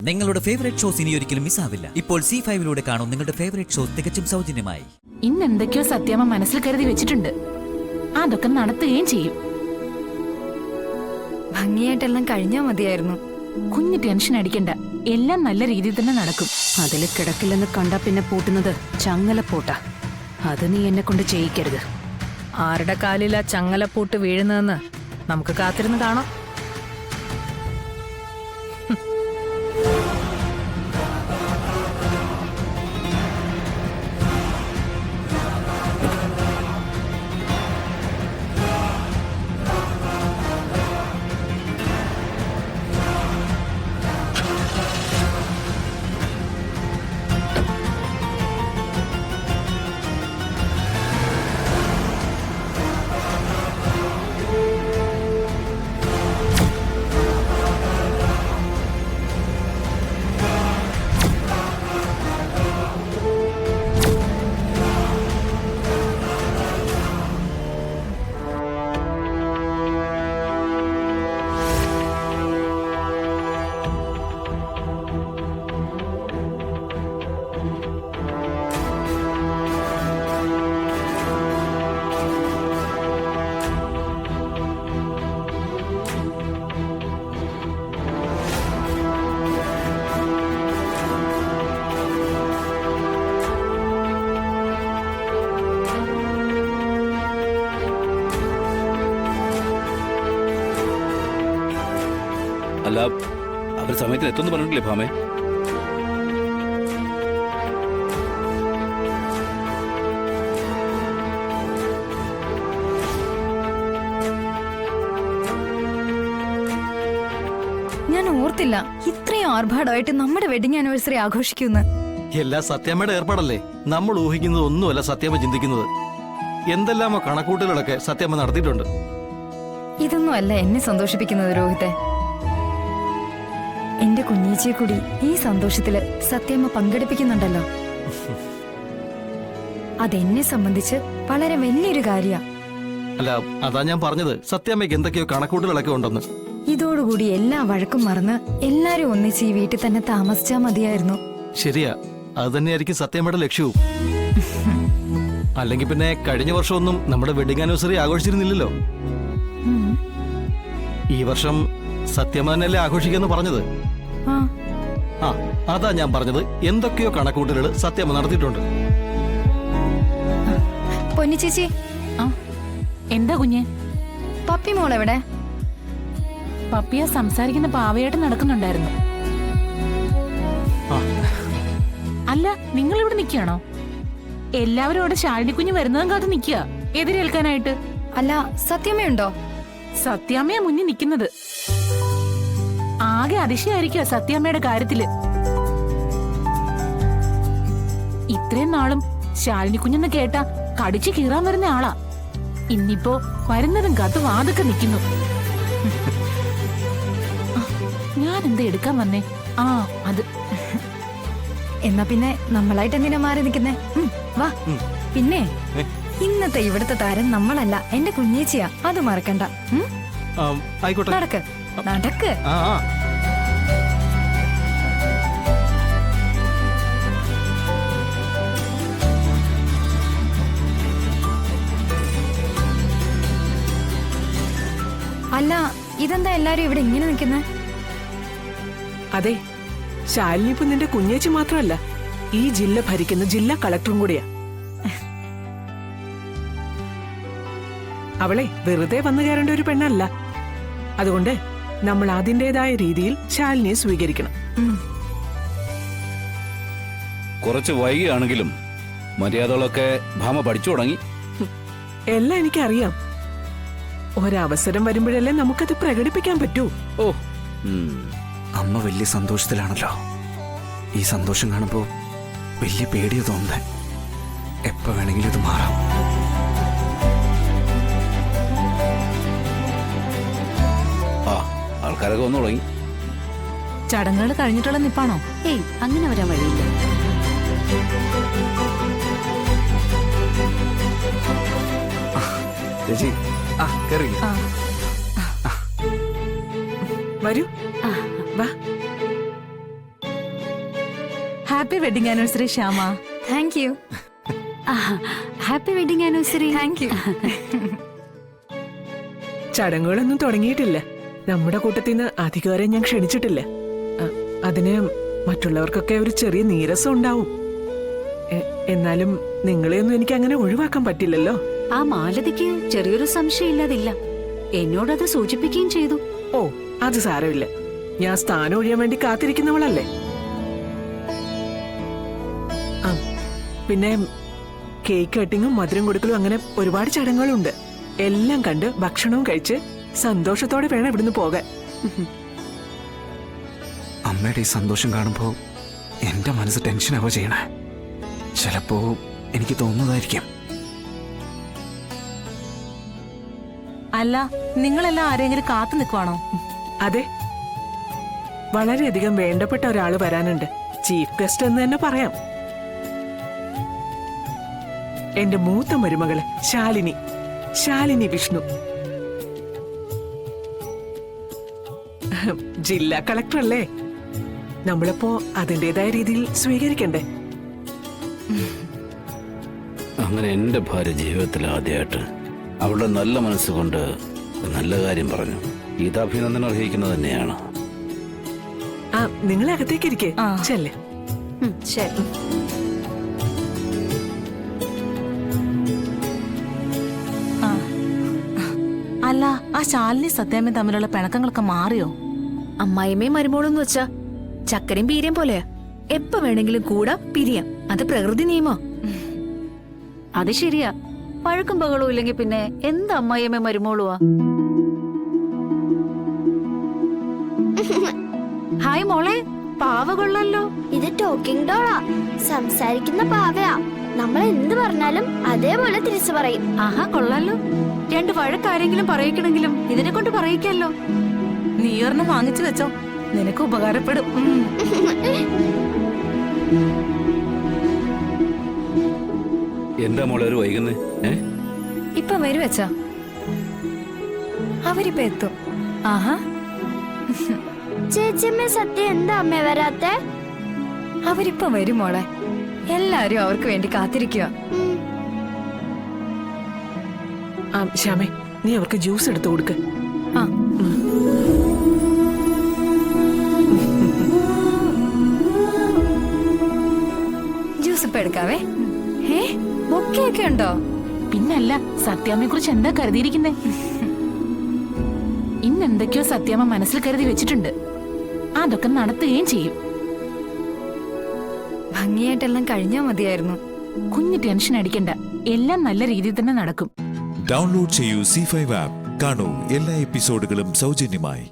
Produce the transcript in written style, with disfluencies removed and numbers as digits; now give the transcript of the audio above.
നിങ്ങളുടെ favourite shows ഇനി ഒരിക്കലും മിസ്സാവില്ല. ഇപ്പോൾ C5 കാണും നിങ്ങളുടെ ഫേവറേറ്റ് ഷോസ് തികച്ചും സൗജന്യമായി. ഇന്ന് എന്തൊക്കെയോ സത്യാമ്മ മനസ്സിൽ കരുതി വെച്ചിട്ടുണ്ട്. അതൊക്കെ നടത്തുകയും ചെയ്യും. ഭംഗിയായിട്ടെല്ലാം കഴിഞ്ഞാ മതിയായിരുന്നു. കുഞ്ഞ് ടെൻഷൻ അടിക്കണ്ട, എല്ലാം നല്ല രീതിയിൽ തന്നെ നടക്കും. അതിൽ കിടക്കില്ലെന്ന് കണ്ടാ പിന്നെ പൂട്ടുന്നത് ചങ്ങലപ്പൂട്ടാ. അത് നീ എന്നെ കൊണ്ട് ചെയ്യിക്കരുത്. ആരുടെ കാലിലാ ചങ്ങലപ്പൂട്ട് വീഴുന്നതെന്ന് നമുക്ക് കാത്തിരുന്ന് കാണാം. അല്ല, അവർ സമയത്തിന് എത്തുമെന്ന് പറഞ്ഞിട്ടില്ലേ ഭാമേ? ഞാൻ ഓർത്തില്ല ഇത്രയും ആർഭാടമായിട്ട് നമ്മുടെ വെഡിങ് ആനിവേഴ്സറി ആഘോഷിക്കുന്നു. എല്ലാ സത്യമ്മയുടെ ഏർപ്പാടല്ലേ. നമ്മൾ ഊഹിക്കുന്നത് ഒന്നുമല്ല സത്യമ്മ ചിന്തിക്കുന്നത്. എന്തെല്ലാമോ കണക്കൂട്ടലുകളൊക്കെ സത്യമ്മ നടത്തിയിട്ടുണ്ട്. ഇതൊന്നും അല്ല എന്നെ സന്തോഷിപ്പിക്കുന്നത് രോഹിത്തെ. എന്റെ കുഞ്ഞീച്ചിയെ കൂടി ഈ സന്തോഷത്തില് സത്യമ്മ പങ്കെടുപ്പിക്കുന്നുണ്ടല്ലോ. അതെന്നെ സംബന്ധിച്ച് വളരെ വലിയൊരു കാര്യ. അല്ല, അതാ ഞാൻ പറഞ്ഞത്, സത്യമ്മയ്ക്ക് എന്തൊക്കെയോ കണക്കൂട്ടലുകളൊക്കെ ഉണ്ടെന്ന്. ഇതോടുകൂടി എല്ലാ വഴക്കും മറന്ന് എല്ലാരും ഒന്നിച്ച് ഈ വീട്ടിൽ തന്നെ താമസിച്ചാ മതിയായിരുന്നു. ശരിയാ, അത് തന്നെയായിരിക്കും സത്യമ്മയുടെ ലക്ഷ്യവും. അല്ലെങ്കിൽ പിന്നെ കഴിഞ്ഞ വർഷമൊന്നും നമ്മുടെ വെഡിങ് ആനിവേഴ്സറി ആഘോഷിച്ചിരുന്നില്ലല്ലോ. ഈ വർഷം സത്യമ്മ തന്നെയല്ലേ ആഘോഷിക്കാന്ന് പറഞ്ഞത്. ആ, അതാ ഞാൻ പറഞ്ഞത്, എന്തൊക്കെയോ കണക്കൂട്ടലുകൾ സത്യമ്മ നടത്തിയിട്ടുണ്ട്. പൊന്നി ചേച്ചി, എന്താ കുഞ്ഞെ? പപ്പി മോൾ എവിടെ? പപ്പിയ സംസാരിക്കുന്ന പാവയായിട്ട് നടക്കുന്നുണ്ടായിരുന്നു. അല്ല, നിങ്ങൾ ഇവിടെ നിൽക്കുകയാണോ? എല്ലാവരും അവിടെ ശാലിനി കുഞ്ഞ് വരുന്നതും കാത്ത് നിൽക്കുക എതിരേൽക്കാനായിട്ട്. അല്ല, സത്യമ്മയുണ്ടോ? സത്യാമ്മയാ മുന്നിൽ നിൽക്കുന്നത്. ആകെ അതിശയായിരിക്കുക സത്യാമ്മയുടെ കാര്യത്തില്. ഇത്രയും നാളും ശാലിനി കുഞ്ഞെന്ന് കേട്ടാ കടിച്ചു കീറാൻ വരുന്ന ആളാ. ഇന്നിപ്പോ വരുന്നതും കാത്ത് വാതൊക്കെ നിൽക്കുന്നു. ഞാൻ എന്താ എടുക്കാൻ വന്നേ? ആ, അത്. എന്നാ പിന്നെ നമ്മളായിട്ട് എന്തിനാ മാറി നിൽക്കുന്നേ? വാ. പിന്നെ ഇന്നത്തെ ഇവിടുത്തെ താരം നമ്മളല്ല, എന്റെ കുഞ്ഞേച്ചിയാ, അത് മറക്കണ്ട. ആയിക്കോട്ടെ, നടക്ക് നടക്ക്. അല്ല, ഇതെന്താ എല്ലാരും ഇവിടെ ഇങ്ങനെ നിൽക്കുന്നേ? അതെ, ശാലിനി ഇപ്പൊ നിന്റെ കുഞ്ഞേച്ചി മാത്രമല്ല, ഈ ജില്ല ഭരിക്കുന്ന ജില്ലാ കളക്ടറും കൂടിയാ. അവളെ വെറുതെ വന്നു കയറേണ്ട ഒരു പെണ്ണല്ല. അതുകൊണ്ട് നമ്മൾ അതിൻ്റെതായ രീതിയിൽ ശാലിനിയെ സ്വീകരിക്കണം. കുറച്ച് വൈകിയാണെങ്കിലും മര്യാദകളൊക്കെ ഭാമ പഠിച്ചു തുടങ്ങി. എല്ലാം എനിക്കറിയാം. ഒരവസരം വരുമ്പോഴല്ലേ നമുക്കത് പ്രകടിപ്പിക്കാൻ പറ്റൂ. ഓ, അമ്മ വലിയ സന്തോഷത്തിലാണല്ലോ. ഈ സന്തോഷം കാണുമ്പോ വലിയ പേടിയ തോന്നുന്നേ. എപ്പോ വേണമെങ്കിലും ഇത് മാറാം. ആൾക്കാരൊക്കെ വന്നു തുടങ്ങി. ചടങ്ങുകൾ കഴിഞ്ഞിട്ടുള്ള നിപ്പാണോ? ഏയ്, അങ്ങനെ വരാൻ വഴിയില്ല. ചേച്ചി, കേറി. വരൂ, വാ. Happy wedding anniversary Shyama. Thank you. Happy wedding anniversary. Thank you. ചടങ്ങുകളൊന്നും തുടങ്ങിയിട്ടില്ല. നമ്മുടെ കൂട്ടത്തിൽ നിന്ന് അധികാരം ഞാൻ ക്ഷണിച്ചിട്ടില്ല. അതിന് മറ്റുള്ളവർക്കൊക്കെ ഒരു ചെറിയ നീരസം ഉണ്ടാവും. എന്നാലും നിങ്ങളെയൊന്നും എനിക്ക് അങ്ങനെ ഒഴിവാക്കാൻ പറ്റില്ലല്ലോ. ആ മാലതിക്ക് ചെറിയൊരു സംശയം ഇല്ലാതില്ല. എന്നോടത് സൂചിപ്പിക്കുകയും ചെയ്തു. ഓ, അത് സാരമില്ല. ഞാൻ സ്ഥാനം ഒഴിയാൻ വേണ്ടി കാത്തിരിക്കുന്നവളല്ലേ. പിന്നെ കേക്ക് കട്ടിങ്ങും മധുരം കൊടുക്കലും അങ്ങനെ ഒരുപാട് ചടങ്ങുകളുണ്ട്. എല്ലാം കണ്ട് ഭക്ഷണവും കഴിച്ച് സന്തോഷത്തോടെ വേണം ഇവിടുന്ന് പോകാൻ. അമ്മയുടെ ഈ സന്തോഷം കാണുമ്പോ എന്റെ മനസ്സ് ടെൻഷനാവോ ചെയ്യണേ. ചിലപ്പോ എനിക്ക് തോന്നുന്നതായിരിക്കും. അല്ല, നിങ്ങളെല്ലാം ആരെങ്കിലും കാത്തു നിൽക്കുവാണോ? അതെ, വളരെയധികം വേണ്ടപ്പെട്ട ഒരാള് വരാനുണ്ട്. ചീഫ് ഗസ്റ്റ് എന്ന് തന്നെ പറയാം. എന്റെ മൂത്ത മരുമകള് ശാലിനി വിഷ്ണു, ജില്ലാ കളക്ടർ അല്ലേ. നമ്മളിപ്പോ അതിൻ്റെതായ രീതിയിൽ സ്വീകരിക്കണ്ടേ. അങ്ങനെ എന്റെ ഭാര്യ ജീവിതത്തിൽ ആദ്യമായിട്ട് അവളുടെ നല്ല മനസ്സുകൊണ്ട് നല്ല കാര്യം പറഞ്ഞു. ഇത് അഭിനന്ദനം അർഹിക്കുന്നത് തന്നെയാണ്. നിങ്ങൾ അകത്തേക്ക് ഇരിക്കേ. ചെല്ലേ. ശരി. അല്ല, ആ ശാലിനി സത്യാമ്മയും തമ്മിലുള്ള പിണക്കങ്ങളൊക്കെ മാറിയോ? അമ്മായിമ്മയും മരുമോളെന്ന് വെച്ചാ ചക്കരയും പീരയും പോലെയാ. എപ്പോ വേണമെങ്കിലും കൂടാ പിരിയാം. അത് പ്രകൃതി നിയമോ. അത് ശരിയാ. പഴക്കും ബഹളവും ഇല്ലെങ്കിൽ പിന്നെ എന്ത് അമ്മായിയമ്മ മരുമോളുവാ. ഹായ് മോളെ, പാവ കൊള്ളല്ലോ. ഇത് ടോക്കിംഗ് ഡോളാ. സംസാരിക്കുന്ന പാവയാ. നമ്മൾ എന്ത് പറഞ്ഞാലും അതേപോലെ തിരിച്ചു പറയും. ആഹാ, കൊള്ളാലോ. രണ്ട് വഴക്കാരെങ്കിലും പറയിക്കണെങ്കിലും ഇതിനെ കൊണ്ട് പറയിക്കല്ലോ. നീ ഒരെണ്ണം വാങ്ങിച്ചു വെച്ചോ, നിനക്ക് ഉപകാരപ്പെടും. എന്താ മോളെ ഒരു വൈകുന്നേ? ഇപ്പൊ വരും അച്ഛാ. അവരിപ്പോ എത്തും. ആഹാ, ചേച്ചിയമ്മ സത്യം എന്താ അമ്മ വരാത്തെ? അവരിപ്പോ വരും മോളെ. എല്ലാരും അവർക്ക് വേണ്ടി കാത്തിരിക്കുക. ശ്യാമേ, നീ അവർക്ക് ജ്യൂസ് എടുത്തു കൊടുക്ക്. ആ, ജ്യൂസ് ഇപ്പൊ എടുക്കാവേ. ബൊക്കെയൊക്കെ ഉണ്ടോ? പിന്നല്ല, സത്യാമ്മയെ കുറിച്ച് എന്താ കരുതിയിരിക്കുന്നേ? ഇന്നെന്തൊക്കെയോ സത്യാമ്മ മനസ്സിൽ കരുതി വെച്ചിട്ടുണ്ട്. അതൊക്കെ നടത്തുകയും ചെയ്യും. ഭംഗിയായിട്ടെല്ലാം കഴിഞ്ഞാ മതിയായിരുന്നു. കുഞ്ഞ് ടെൻഷൻ അടിക്കണ്ട, എല്ലാം നല്ല രീതിയിൽ തന്നെ നടക്കും. ഡൗൺലോഡ് ചെയ്യൂ C5 ആപ്പ്. കാണൂ എല്ലാ എപ്പിസോഡുകളും സൗജന്യമായി.